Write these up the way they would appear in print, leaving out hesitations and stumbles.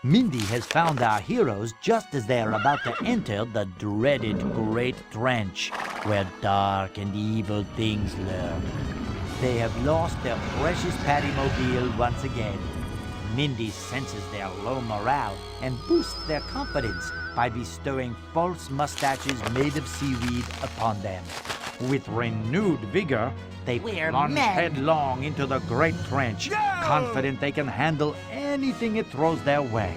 Mindy has found our heroes just as they are about to enter the dreaded Great Trench, where dark and evil things lurk. They have lost their precious Pattymobile once again. Mindy senses their low morale and boosts their confidence by bestowing false mustaches made of seaweed upon them. With renewed vigor, they plunge headlong into the Great Trench, confident they can handle anything it throws their way.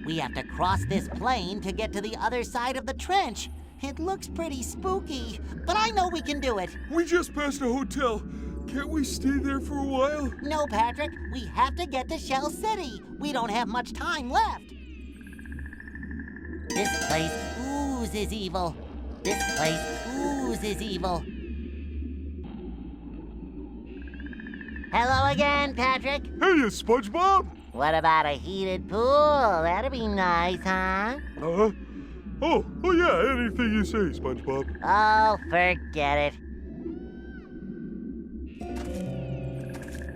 We have to cross this plain to get to the other side of the trench. It looks pretty spooky, but I know we can do it. We just passed a hotel. Can't we stay there for a while? No, Patrick. We have to get to Shell City. We don't have much time left. This place oozes evil. This place oozes evil. Hello again, Patrick. Hey, SpongeBob! What about a heated pool? That'd be nice, huh? Oh yeah, anything you say, SpongeBob. Oh, forget it.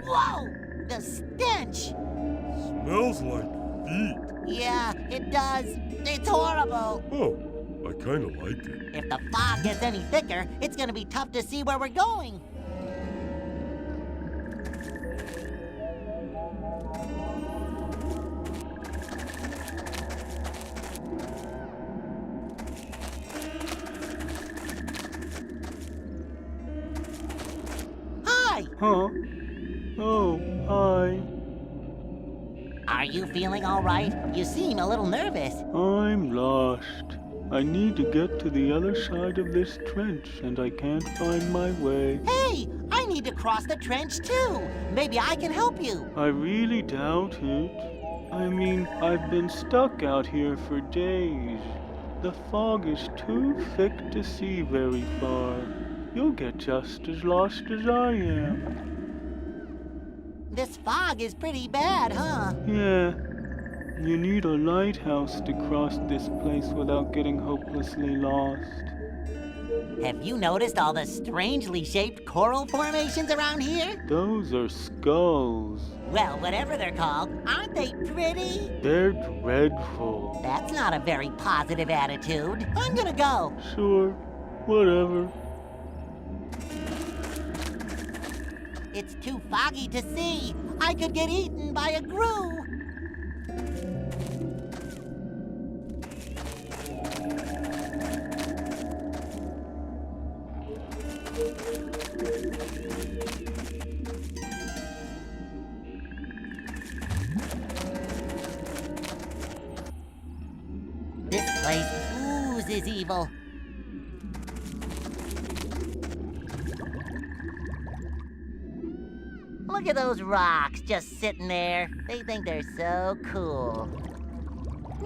Whoa! The stench! Smells like feet. Yeah, it does. It's horrible. Oh, I kinda like it. If the fog gets any thicker, it's gonna be tough to see where we're going. Hi! Huh? Oh, hi. Are you feeling all right? You seem a little nervous. I'm lost. I need to get to the other side of this trench, and I can't find my way. Hey, I need to cross the trench too. Maybe I can help you. I really doubt it. I mean, I've been stuck out here for days. The fog is too thick to see very far. You'll get just as lost as I am. This fog is pretty bad, huh? Yeah. You need a lighthouse to cross this place without getting hopelessly lost. Have you noticed all the strangely shaped coral formations around here? Those are skulls. Well, whatever they're called, aren't they pretty? They're dreadful. That's not a very positive attitude. I'm gonna go. Sure, whatever. It's too foggy to see. I could get eaten by a grue. This place oozes evil. Look at those rocks just sitting there. They think they're so cool.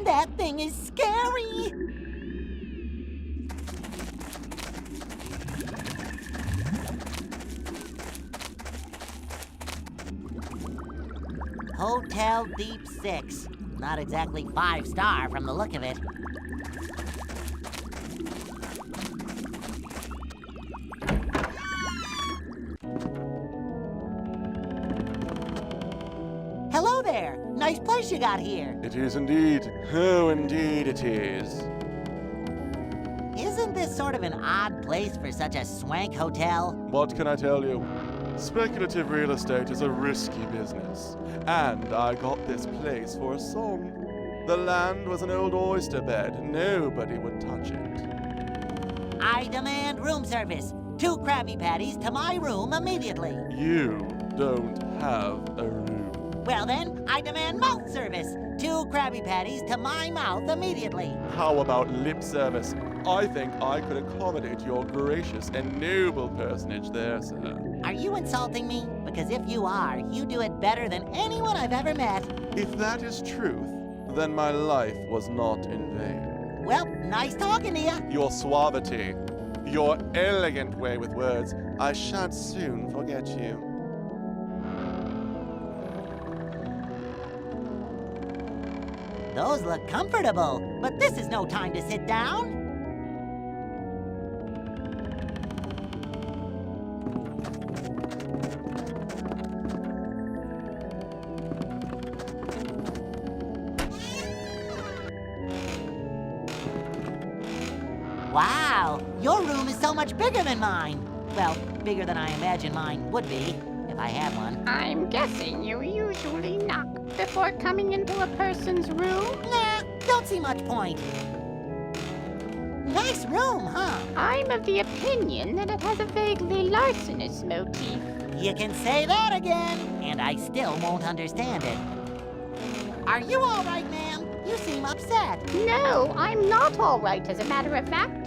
That thing is scary! Hotel Deep 6. Not exactly 5-star from the look of it. Hello there. Nice place you got here. It is indeed. Oh, indeed it is. Isn't this sort of an odd place for such a swank hotel? What can I tell you? Speculative real estate is a risky business. And I got this place for a song. The land was an old oyster bed. Nobody would touch it. I demand room service. 2 Krabby Patties to my room immediately. You don't have a room. Well then, I demand mouth service. 2 Krabby Patties to my mouth immediately. How about lip service? I think I could accommodate your gracious and noble personage there, sir. Are you insulting me? Because if you are, you do it better than anyone I've ever met. If that is truth, then my life was not in vain. Well, nice talking to you. Your suavity, your elegant way with words, I shan't soon forget you. Those look comfortable, but this is no time to sit down. Wow, your room is so much bigger than mine. Well, bigger than I imagine mine would be, if I had one. I'm guessing you usually knock before coming into a person's room? Nah, don't see much point. Nice room, huh? I'm of the opinion that it has a vaguely larcenous motif. You can say that again, and I still won't understand it. Are you all right, ma'am? You seem upset. No, I'm not all right, as a matter of fact.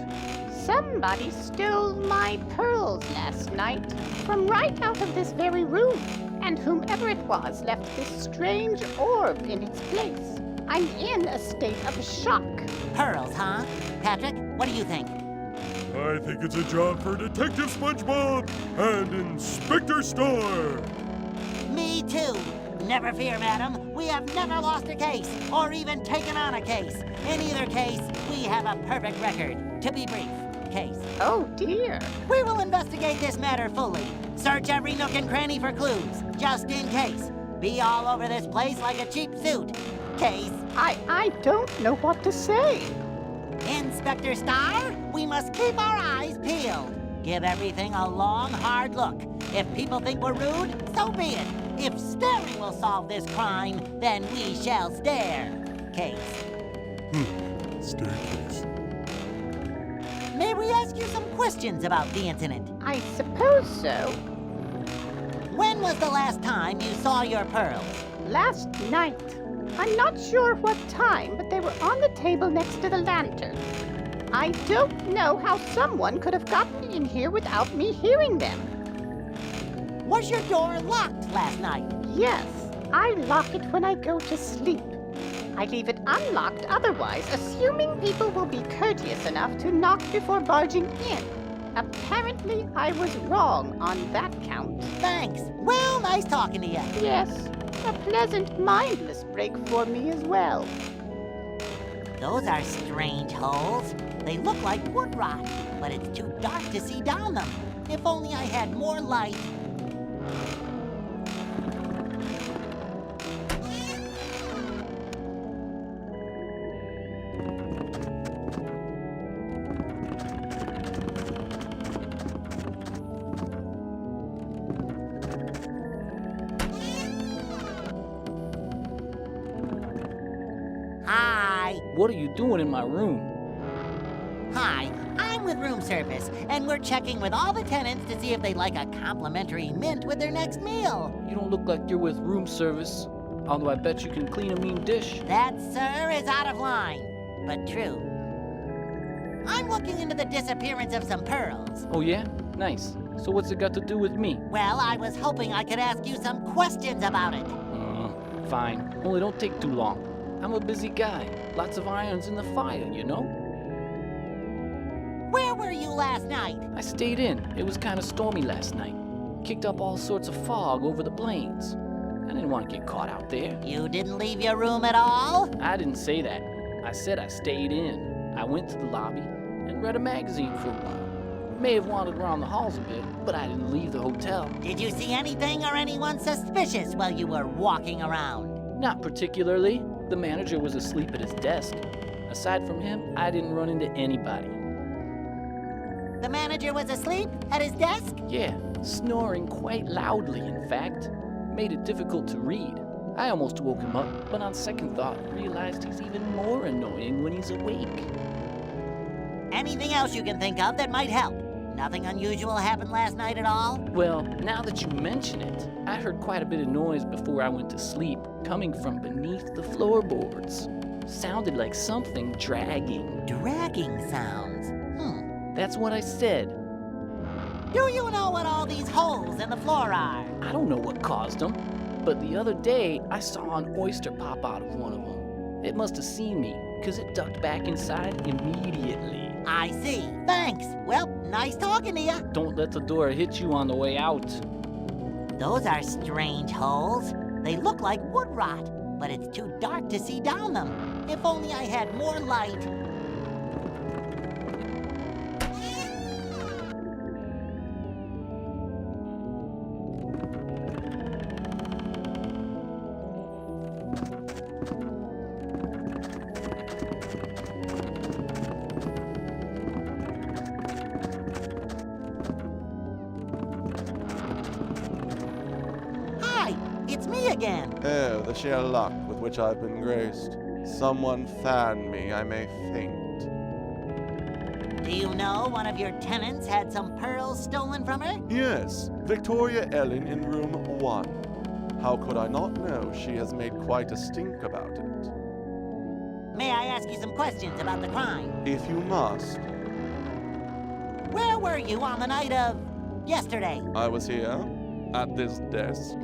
Somebody stole my pearls last night from right out of this very room, and whomever it was left this strange orb in its place. I'm in a state of shock. Pearls, huh? Patrick, what do you think? I think it's a job for Detective SpongeBob and Inspector Star. Me too. Never fear, madam. We have never lost a case, or even taken on a case. In either case, we have a perfect record. To be brief, case. Oh dear. We will investigate this matter fully. Search every nook and cranny for clues, just in case. Be all over this place like a cheap suit. Case. I don't know what to say. Inspector Star, we must keep our eyes peeled. Give everything a long, hard look. If people think we're rude, so be it. If staring will solve this crime, then we shall stare. Case. Staircase. May we ask you some questions about the incident? I suppose so. When was the last time you saw your pearls? Last night. I'm not sure what time, but they were on the table next to the lantern. I don't know how someone could have gotten in here without me hearing them. Was your door locked last night? Yes, I lock it when I go to sleep. I leave it unlocked otherwise, assuming people will be courteous enough to knock before barging in. Apparently, I was wrong on that count. Thanks. Well, nice talking to you. Yes, a pleasant, mindless break for me as well. Those are strange holes. They look like wood rot, but it's too dark to see down them. If only I had more light. Hi. What are you doing in my room? Hi, I'm with room service, and we're checking with all the tenants to see if they'd like a complimentary mint with their next meal. You don't look like you're with room service, although I bet you can clean a mean dish. That, sir, is out of line, but true. I'm looking into the disappearance of some pearls. Oh yeah? Nice. So what's it got to do with me? Well, I was hoping I could ask you some questions about it. Fine. Only don't take too long. I'm a busy guy. Lots of irons in the fire, you know? Where were you last night? I stayed in. It was kind of stormy last night. Kicked up all sorts of fog over the plains. I didn't want to get caught out there. You didn't leave your room at all? I didn't say that. I said I stayed in. I went to the lobby and read a magazine for a while. May have wandered around the halls a bit, but I didn't leave the hotel. Did you see anything or anyone suspicious while you were walking around? Not particularly. The manager was asleep at his desk. Aside from him, I didn't run into anybody. The manager was asleep at his desk? Yeah, snoring quite loudly, in fact. Made it difficult to read. I almost woke him up, but on second thought, realized he's even more annoying when he's awake. Anything else you can think of that might help? Nothing unusual happened last night at all? Well, now that you mention it, I heard quite a bit of noise before I went to sleep, coming from beneath the floorboards. Sounded like something dragging. Dragging sounds? That's what I said. Do you know what all these holes in the floor are? I don't know what caused them, but the other day I saw an oyster pop out of one of them. It must have seen me, because it ducked back inside immediately. I see. Thanks. Well, nice talking to you. Don't let the door hit you on the way out. Those are strange holes. They look like wood rot, but it's too dark to see down them. If only I had more light. again. Oh, the sheer luck with which I've been graced. Someone fan me, I may faint. Do you know one of your tenants had some pearls stolen from her? Yes, Victoria Ellen in room 1. How could I not know she has made quite a stink about it? May I ask you some questions about the crime? If you must. Where were you on the night of yesterday? I was here, at this desk.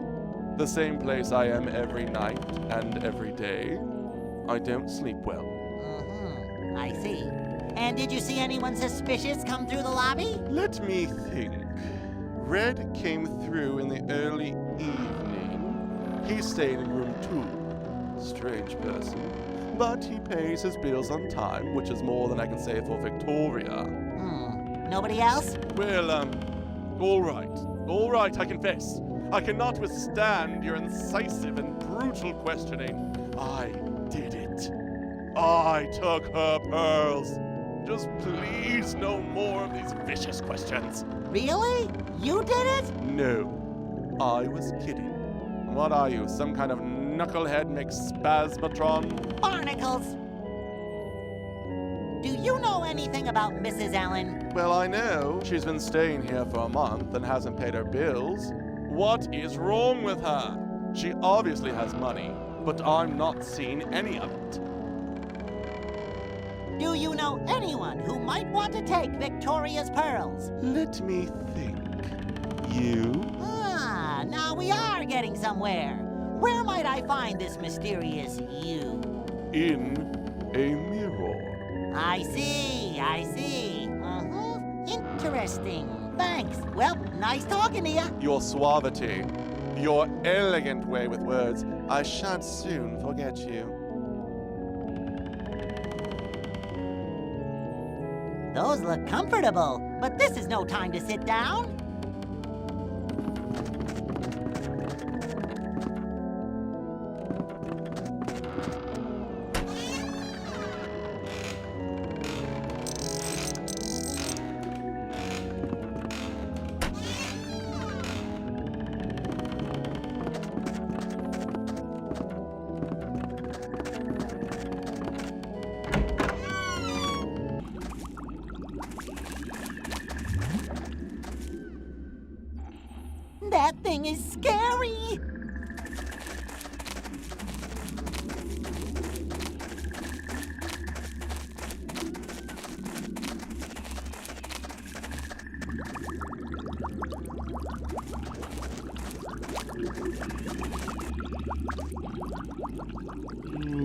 The same place I am every night and every day. I don't sleep well. Mm-hmm. I see. And did you see anyone suspicious come through the lobby? Let me think. Red came through in the early evening. He stayed in room 2. Strange person. But he pays his bills on time, which is more than I can say for Victoria. Nobody else? Well, all right, I confess. I cannot withstand your incisive and brutal questioning. I did it. I took her pearls. Just please no more of these vicious questions. Really? You did it? No, I was kidding. What are you, some kind of knucklehead mixed spasmatron? Barnacles! Do you know anything about Mrs. Allen? Well, I know she's been staying here for a month and hasn't paid her bills. What is wrong with her? She obviously has money, but I'm not seeing any of it. Do you know anyone who might want to take Victoria's pearls? Let me think. You? Ah, now we are getting somewhere. Where might I find this mysterious you? In a mirror. I see. Interesting. Thanks. Well, nice talking to you. Your suavity, your elegant way with words, I shan't soon forget you. Those look comfortable, but this is no time to sit down. That thing is scary!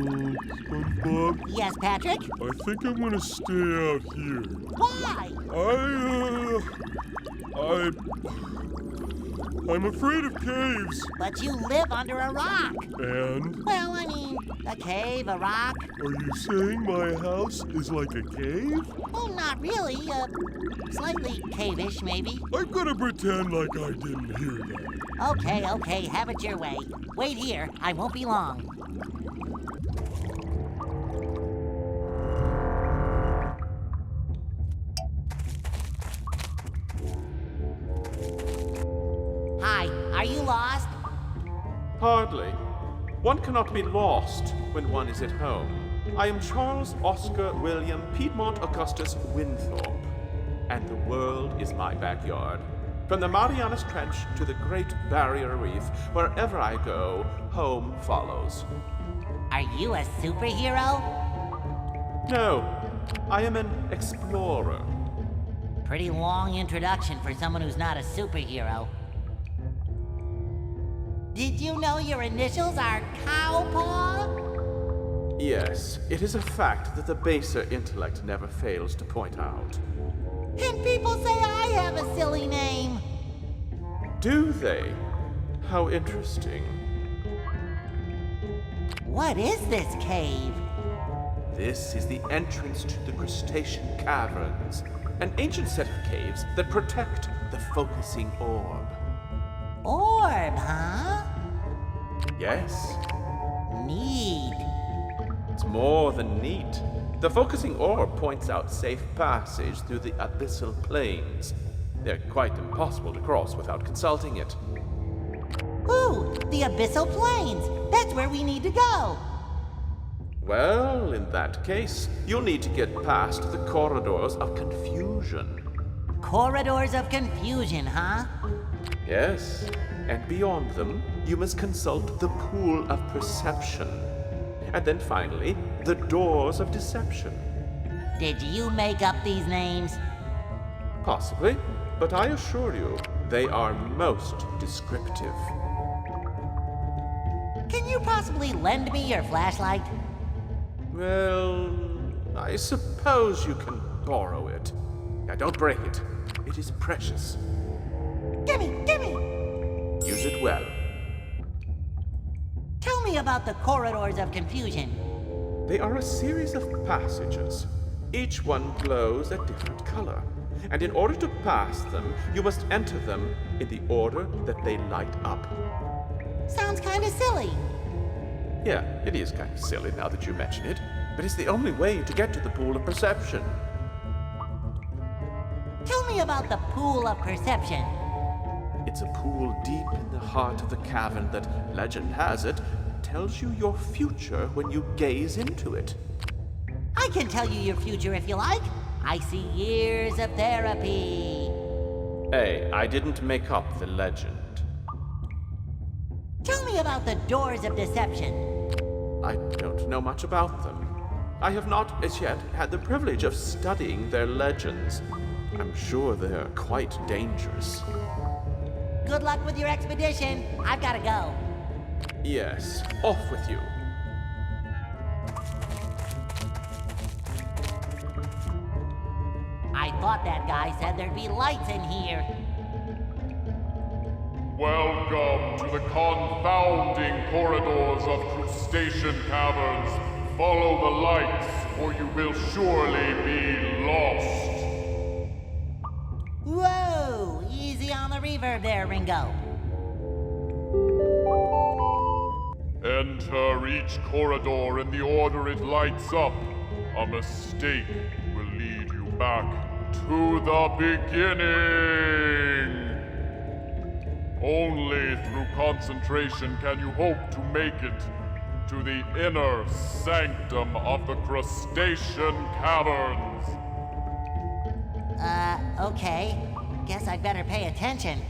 SpongeBob, Yes, Patrick? I think I'm gonna stay out here. Why? I'm afraid of caves. But you live under a rock. And? Well, I mean, a cave, a rock. Are you saying my house is like a cave? Oh, not really. Slightly cave-ish, maybe. I'm gonna pretend like I didn't hear that. Okay, have it your way. Wait here, I won't be long. Hi, are you lost? Hardly. One cannot be lost when one is at home. I am Charles Oscar William Piedmont Augustus Winthorpe, and the world is my backyard. From the Marianas Trench to the Great Barrier Reef, wherever I go, home follows. Are you a superhero? No, I am an explorer. Pretty long introduction for someone who's not a superhero. Did you know your initials are Cowpaw? Yes, it is a fact that the baser intellect never fails to point out. And people say I have a silly name. Do they? How interesting. What is this cave? This is the entrance to the crustacean caverns, an ancient set of caves that protect the focusing orb. Orb, huh? Yes, Neat. it's more than neat. The focusing orb points out safe passage through the abyssal plains. They're quite impossible to cross without consulting it. Ooh, The abyssal plains! That's where we need to go! Well, in that case, you'll need to get past the corridors of confusion. Corridors of confusion, huh? Yes, and beyond them, you must consult the pool of perception. And then finally, the doors of deception. Did you make up these names? Possibly, but I assure you, they are most descriptive. Can you possibly lend me your flashlight? Well, I suppose you can borrow it. Now don't break it. It is precious. Gimme! Gimme! Use it well. Tell me about the corridors of confusion. They are a series of passages. Each one glows a different color. And in order to pass them, you must enter them in the order that they light up. Sounds kinda silly. Yeah, it is kind of silly now that you mention it, but it's the only way to get to the pool of perception. Tell me about the pool of perception. It's a pool deep in the heart of the cavern that, legend has it, tells you your future when you gaze into it. I can tell you your future if you like. I see years of therapy. Hey, I didn't make up the legend. Tell me about the doors of deception. I don't know much about them. I have not, as yet, had the privilege of studying their legends. I'm sure they're quite dangerous. Good luck with your expedition. I've gotta go. Yes, off with you. I thought that guy said there'd be lights in here. Welcome to the confounding corridors of crustacean caverns. Follow the lights, or you will surely be lost. Whoa! Easy on the reverb there, Ringo. Enter each corridor in the order it lights up. A mistake will lead you back to the beginning. Only through concentration can you hope to make it to the inner sanctum of the crustacean caverns. Okay. Guess I'd better pay attention.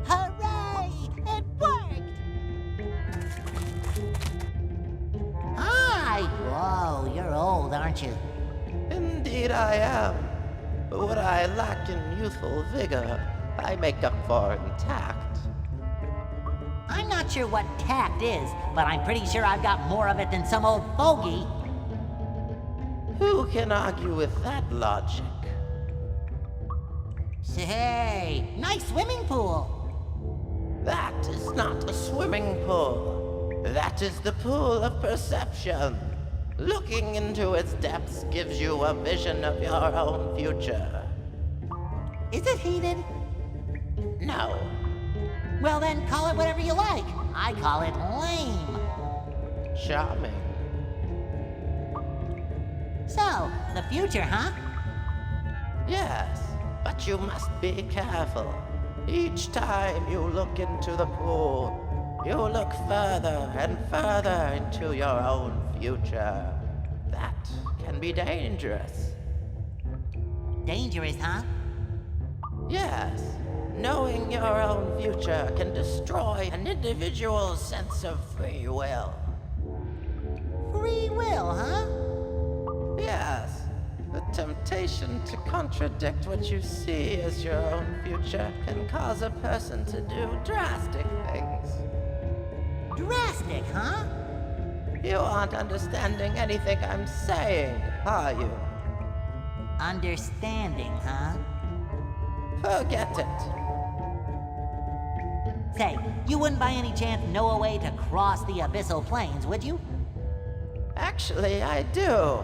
Hooray! It worked! Hi! Whoa, you're old, aren't you? Indeed I am. What I lack in youthful vigor, I make up for in tact. I'm not sure what tact is, but I'm pretty sure I've got more of it than some old fogey. Who can argue with that logic? Say, nice swimming pool. That is not a swimming pool. That is the pool of perception. Looking into its depths gives you a vision of your own future. Is it heated? No. Well then, call it whatever you like. I call it lame. Charming. So, the future, huh? Yes, but you must be careful. Each time you look into the pool, you look further and further into your own future. That can be dangerous. Dangerous, huh? Yes, knowing your own future can destroy an individual's sense of free will. Free will, huh? Yes, the temptation to contradict what you see as your own future can cause a person to do drastic things. Drastic, huh? You aren't understanding anything I'm saying, are you? Understanding, huh? Forget it. Say, you wouldn't by any chance know a way to cross the abyssal plains, would you? Actually, I do.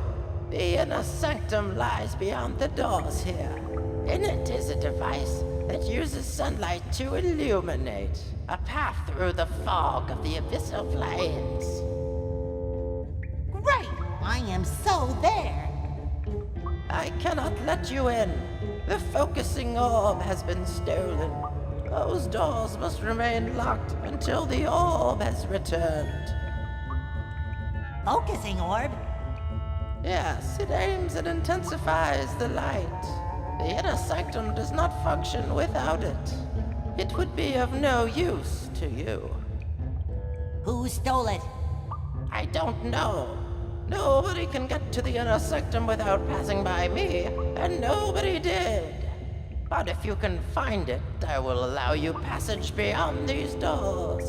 The inner sanctum lies beyond the doors here. In it is a device It uses sunlight to illuminate a path through the fog of the abyssal plains. Great! I am so there! I cannot let you in. The focusing orb has been stolen. Those doors must remain locked until the orb has returned. Focusing orb? Yes, it aims and intensifies the light. The inner sanctum does not function without it. It would be of no use to you. Who stole it? I don't know. Nobody can get to the inner sanctum without passing by me, and nobody did. But if you can find it, I will allow you passage beyond these doors.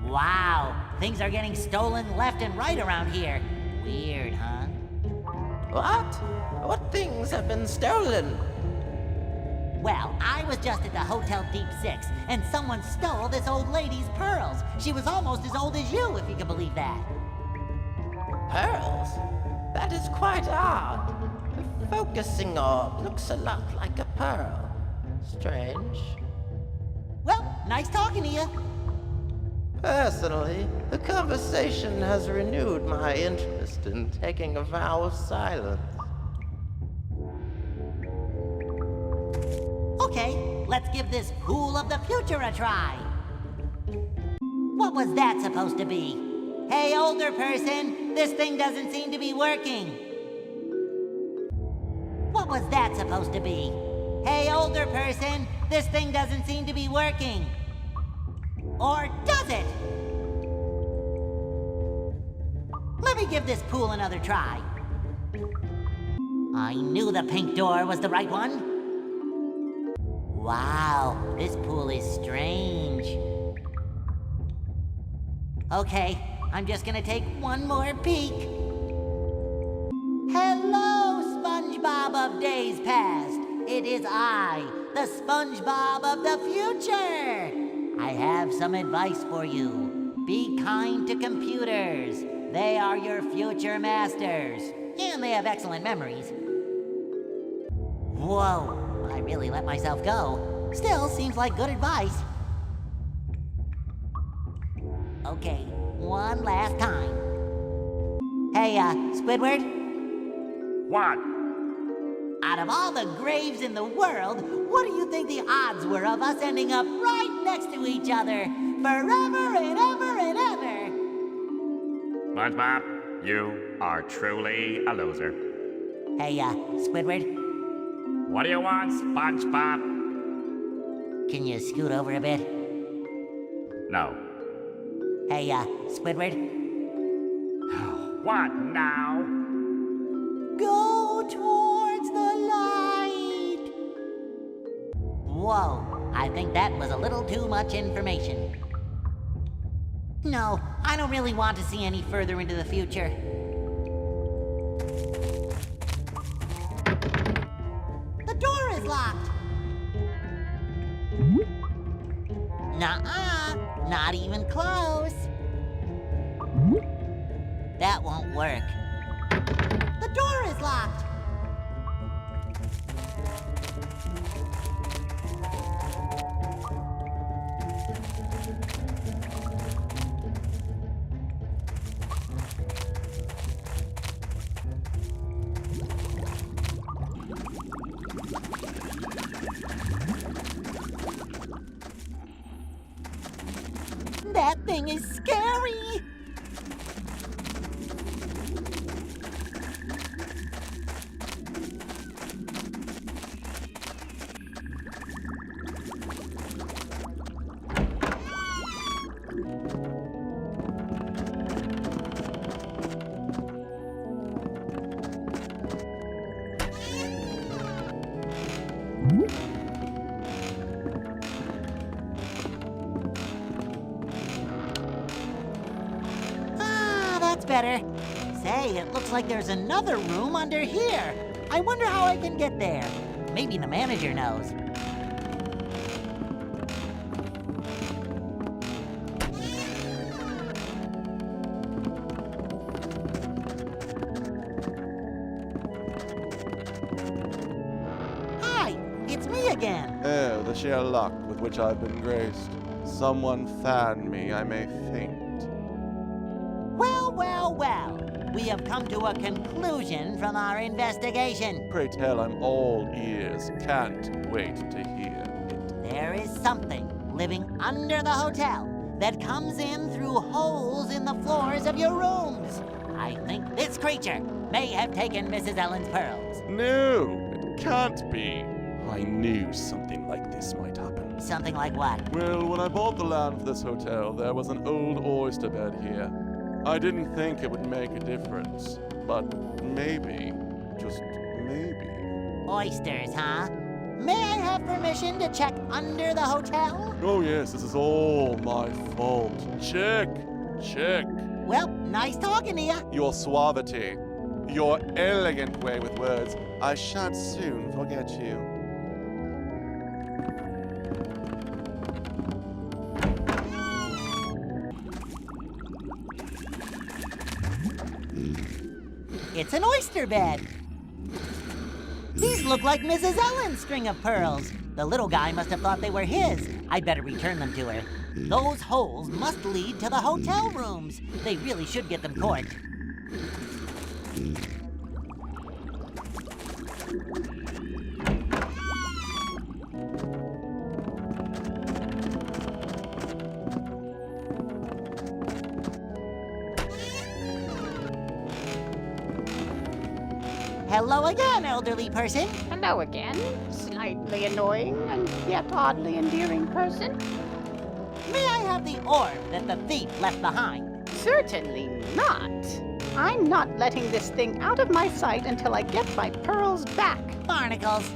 Wow, things are getting stolen left and right around here. Weird, huh? What? What things have been stolen? Well, I was just at the Hotel Deep Six, and someone stole this old lady's pearls. She was almost as old as you, if you can believe that. Pearls? That is quite odd. The focusing orb looks a lot like a pearl. Strange. Well, nice talking to you. Personally, the conversation has renewed my interest in taking a vow of silence. Okay, let's give this Pool of the Future a try. What was that supposed to be? Hey, older person, this thing doesn't seem to be working. What was that supposed to be? Hey, older person, this thing doesn't seem to be working. Or does it? Let me give this pool another try. I knew the pink door was the right one. Wow, this pool is strange. Okay, I'm just gonna take one more peek. Hello, SpongeBob of days past. It is I, the SpongeBob of the future. I have some advice for you. Be kind to computers. They are your future masters. And they have excellent memories. Whoa, I really let myself go. Still seems like good advice. Okay, one last time. Hey, Squidward? What? Out of all the graves in the world, what do you think the odds were of us ending up right next to each other forever and ever and ever? SpongeBob, you are truly a loser. Hey, Squidward, What do you want, SpongeBob? can you scoot over a bit? No. Hey, Squidward, What now? go towards the light. Whoa, I think that was a little too much information. No, I don't really want to see any further into the future. The door is locked. Nuh-uh, not even close. That won't work. The door is locked. That thing is scary. That's better. Say, it looks like there's another room under here. I wonder how I can get there. Maybe the manager knows. again. Oh, the sheer luck with which I've been graced. Someone fan me, I may faint. Well, well, well. We have come to a conclusion from our investigation. Pray tell, I'm all ears. Can't wait to hear it. There is something living under the hotel that comes in through holes in the floors of your rooms. I think this creature may have taken Mrs. Ellen's pearls. No, it can't be. I knew something like this might happen. Something like what? Well, when I bought the land for this hotel, there was an old oyster bed here. I didn't think it would make a difference, but maybe, just maybe. Oysters, huh? May I have permission to check under the hotel? Oh yes, this is all my fault. Check. Well, nice talking to you. Your suavity, your elegant way with words, I shan't soon forget you. It's an oyster bed. These look like Mrs. Ellen's string of pearls. The little guy must have thought they were his. I'd better return them to her. Those holes must lead to the hotel rooms. They really should get them corked. Hello again, elderly person. Hello again, slightly annoying and yet oddly endearing person. May I have the orb that the thief left behind? Certainly not. I'm not letting this thing out of my sight until I get my pearls back. Barnacles.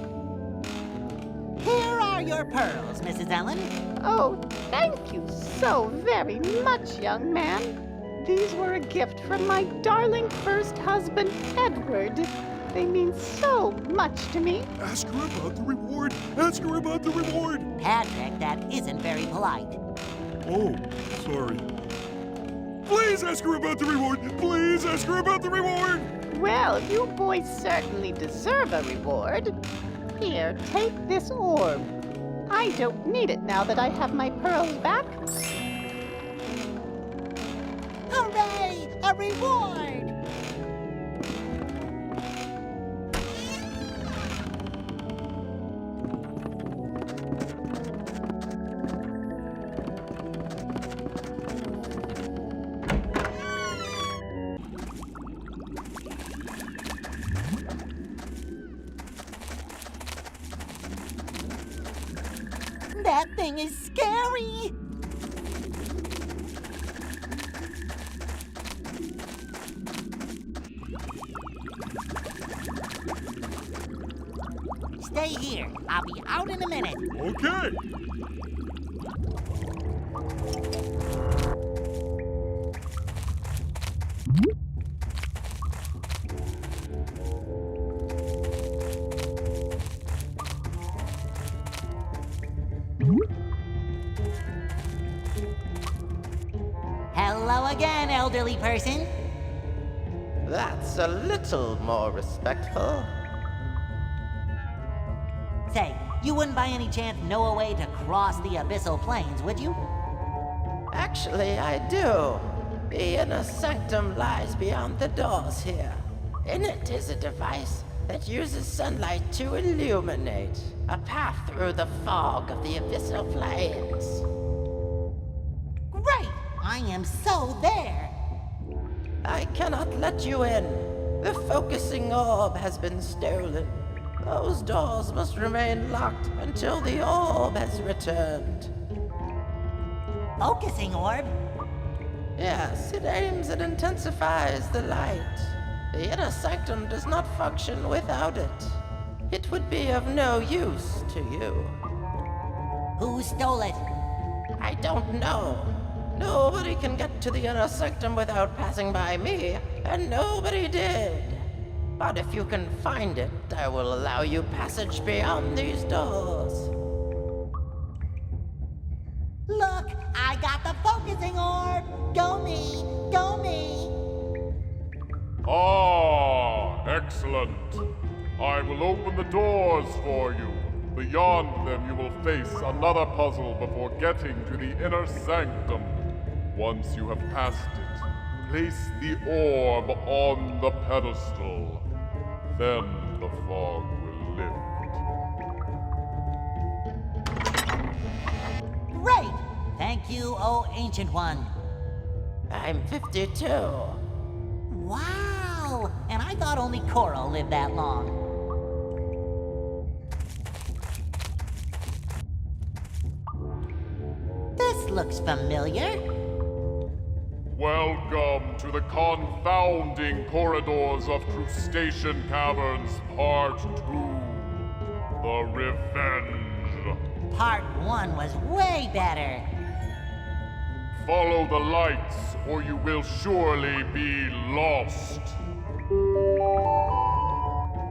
Here are your pearls, Mrs. Ellen. Oh, thank you so very much, young man. These were a gift from my darling first husband, Edward. They mean so much to me. Ask her about the reward. Ask her about the reward. Patrick, that isn't very polite. Oh, sorry. Please ask her about the reward. Please ask her about the reward. Well, you boys certainly deserve a reward. Here, take this orb. I don't need it now that I have my pearls back. Hooray! A reward! That thing is scary! Stay here. I'll be out in a minute. Okay. Hello again, elderly person. That's a little more respectful. Say, you wouldn't by any chance know a way to cross the abyssal plains, would you? Actually, I do. The inner sanctum lies beyond the doors here. In it is a device that uses sunlight to illuminate a path through the fog of the abyssal plains. Great! I am so there! I cannot let you in. The focusing orb has been stolen. Those doors must remain locked until the orb has returned. Focusing orb? Yes, it aims and intensifies the light. The inner sanctum does not function without it. It would be of no use to you. Who stole it? I don't know. Nobody can get to the inner sanctum without passing by me, and nobody did. But if you can find it, I will allow you passage beyond these doors. Look, I got the focusing orb! Go me! Go me! Ah, excellent. I will open the doors for you beyond face another puzzle before getting to the inner sanctum. Once you have passed it, place the orb on the pedestal. Then the fog will lift. Great! Thank you, oh ancient one. I'm 52. Wow! And I thought only Coral lived that long. This looks familiar. Welcome to the confounding corridors of Crustacean Caverns, Part 2. The Revenge. Part 1 was way better. Follow the lights, or you will surely be lost.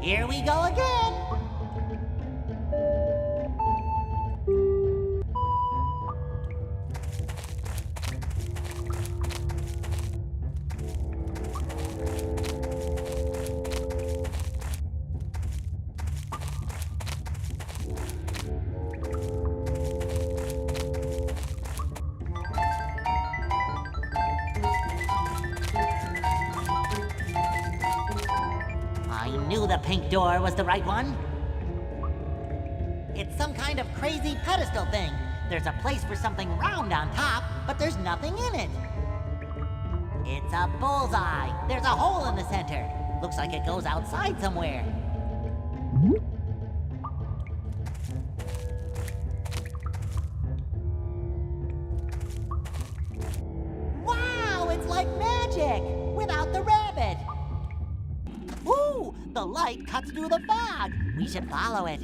Here we go again. I knew the pink door was the right one. It's some kind of crazy pedestal thing. There's a place for something round on top, but there's nothing in it. It's a bullseye. There's a hole in the center. Looks like it goes outside somewhere. Wow, it's like magic! Without the rabbit! Ooh, the light cuts through the fog. We should follow it.